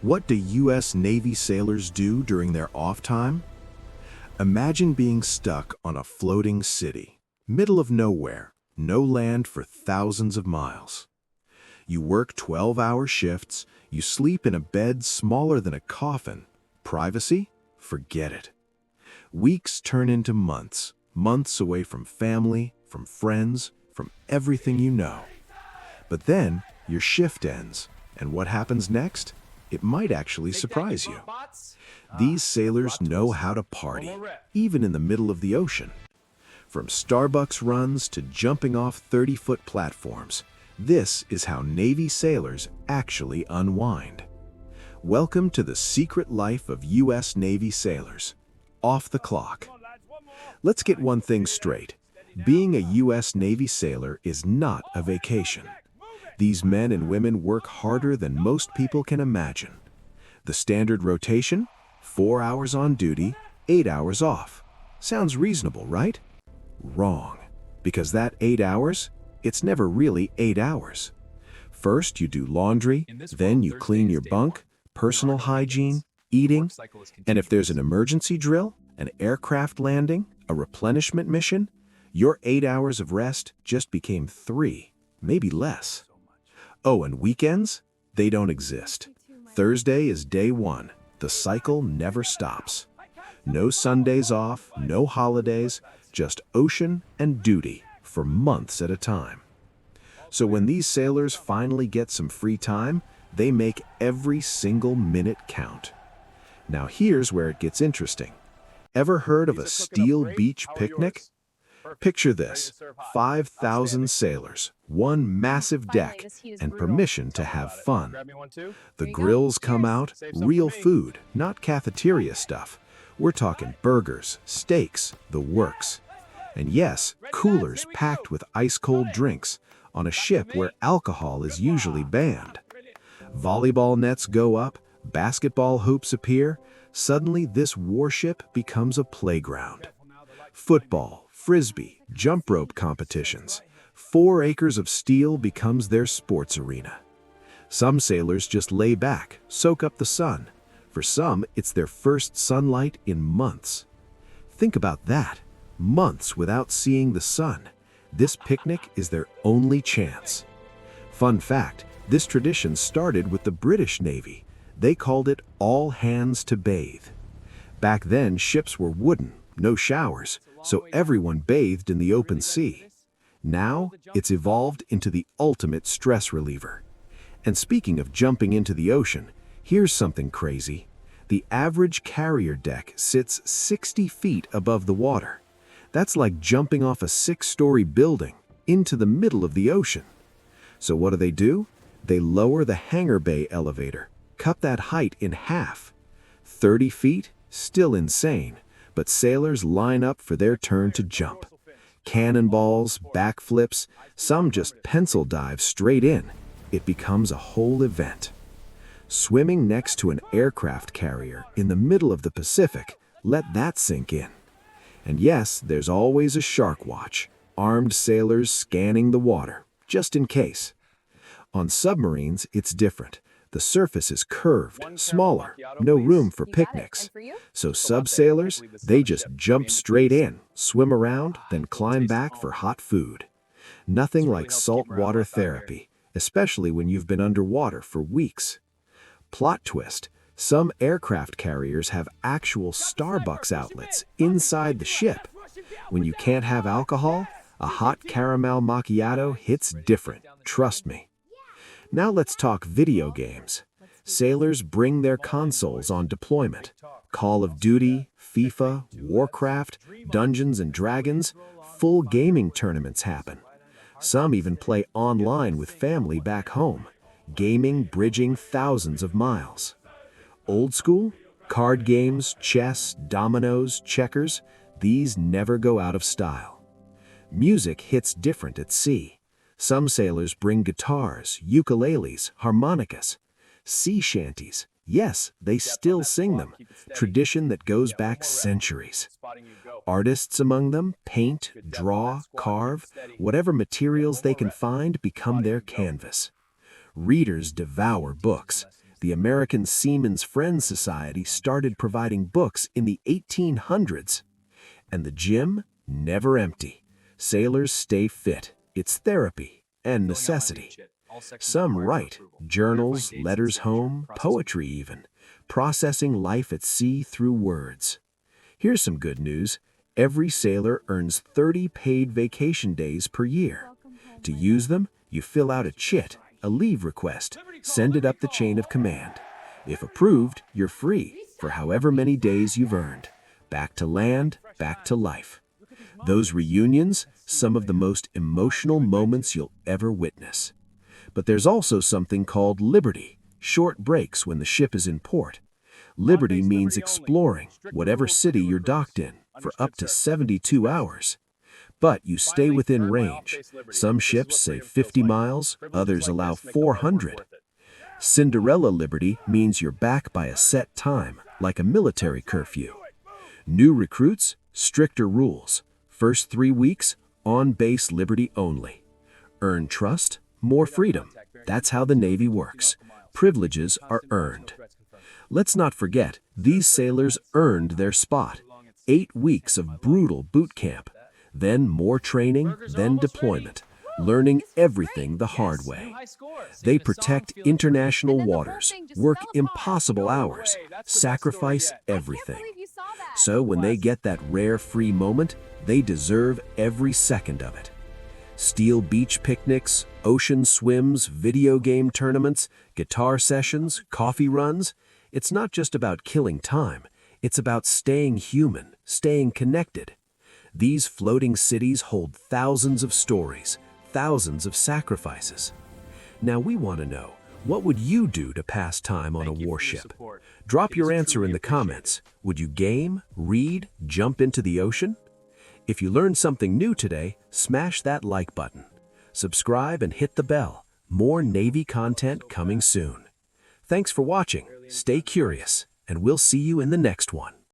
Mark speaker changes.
Speaker 1: What do U.S. Navy sailors do during their off time? Imagine being stuck on a floating city, middle of nowhere, no land for thousands of miles. You work 12-hour shifts, you sleep in a bed smaller than a coffin. Privacy? Forget it. Weeks turn into months, months away from family, from friends, from everything you know. But then, your shift ends, and what happens next? It might actually surprise you. These sailors know how to party, even in the middle of the ocean. From Starbucks runs to jumping off 30-foot platforms, this is how Navy sailors actually unwind. Welcome to the secret life of U.S. Navy sailors. Off the clock. Let's get one thing straight. Being a U.S. Navy sailor is not a vacation. These men and women work harder than most people can imagine. The standard rotation? 4 hours on duty, 8 hours off. Sounds reasonable, right? Wrong. Because that 8 hours, it's never really 8 hours. First, you do laundry, then you clean your bunk, personal hygiene, eating, and if there's an emergency drill, an aircraft landing, a replenishment mission, your 8 hours of rest just became 3, maybe less. Oh, and weekends? They don't exist. Thursday is day one. The cycle never stops. No Sundays off, no holidays, just ocean and duty for months at a time. So when these sailors finally get some free time, they make every single minute count. Now here's where it gets interesting. Ever heard of a steel beach picnic? Picture this, 5,000 sailors, one massive deck, and permission to have fun. The grills come out, real food, not cafeteria stuff. We're talking burgers, steaks, the works. And yes, coolers packed with ice-cold drinks on a ship where alcohol is usually banned. Volleyball nets go up, basketball hoops appear. Suddenly, this warship becomes a playground. Football, frisbee, jump rope competitions. 4 acres of steel becomes their sports arena. Some sailors just lay back, soak up the sun. For some, it's their first sunlight in months. Think about that. Months without seeing the sun. This picnic is their only chance. Fun fact, this tradition started with the British Navy. They called it all hands to bathe. Back then, ships were wooden, no showers, so everyone bathed in the open sea. Now, it's evolved into the ultimate stress reliever. And speaking of jumping into the ocean, here's something crazy. The average carrier deck sits 60 feet above the water. That's like jumping off a 6-story building into the middle of the ocean. So what do? They lower the hangar bay elevator, cut that height in half. 30 feet? Still insane. But sailors line up for their turn to jump. Cannonballs, backflips, some just pencil dive straight in. It becomes a whole event. Swimming next to an aircraft carrier in the middle of the Pacific, let that sink in. And yes, there's always a shark watch, armed sailors scanning the water, just in case. On submarines, it's different. The surface is curved, smaller, no room for picnics. So sub-sailors, they just jump straight in, swim around, then climb back for hot food. Nothing like saltwater therapy, especially when you've been underwater for weeks. Plot twist, some aircraft carriers have actual Starbucks outlets inside the ship. When you can't have alcohol, a hot caramel macchiato hits different, trust me. Now let's talk video games. Sailors bring their consoles on deployment. Call of Duty, FIFA, Warcraft, Dungeons and Dragons, full gaming tournaments happen. Some even play online with family back home, gaming bridging thousands of miles. Old school? Card games, chess, dominoes, checkers, these never go out of style. Music hits different at sea. Some sailors bring guitars, ukuleles, harmonicas, sea shanties. Yes, they still sing them, tradition that goes back centuries. Artists among them paint, draw, carve, whatever materials they can find become their canvas. Readers devour books.
Speaker 2: The American Seamen's Friends Society started providing books in the 1800s. And the gym, never empty. Sailors stay fit. It's therapy and necessity. Some write journals, letters home, poetry even, processing life at sea through words. Here's some good news. Every sailor earns 30 paid vacation days per year. To use them, you fill out a chit, a leave request, send it up the chain of command. If approved, you're free for however many days you've earned. Back to land, back to life. Those reunions, some of the most emotional moments you'll ever witness. But there's also something called liberty, short breaks when the ship is in port. Liberty means exploring whatever city you're docked in for up to 72 hours. But you stay within range. Some ships say 50 miles, others allow 400. Cinderella liberty means you're back by a set time, like a military curfew. New recruits, stricter rules. First 3 weeks, on-base liberty only. Earn trust, more freedom. That's how the Navy works. Privileges are earned. Let's not forget, these sailors earned their spot. 8 weeks of brutal boot camp. Then more training, then deployment. Learning everything the hard way. They protect international waters, work impossible hours, sacrifice everything. So when they get that rare free moment, they deserve every second of it. Steel beach picnics, ocean swims, video game tournaments, guitar sessions, coffee runs. It's not just about killing time. It's about staying human, staying connected. These floating cities hold thousands of stories, thousands of sacrifices. Now we want to know, what would you do to pass time on a warship? Drop your answer in the comments. Would you game, read, jump into the ocean? If you learned something new today, smash that like button. Subscribe and hit the bell. More Navy content coming soon. Thanks for watching. Stay curious, and we'll see you in the next one.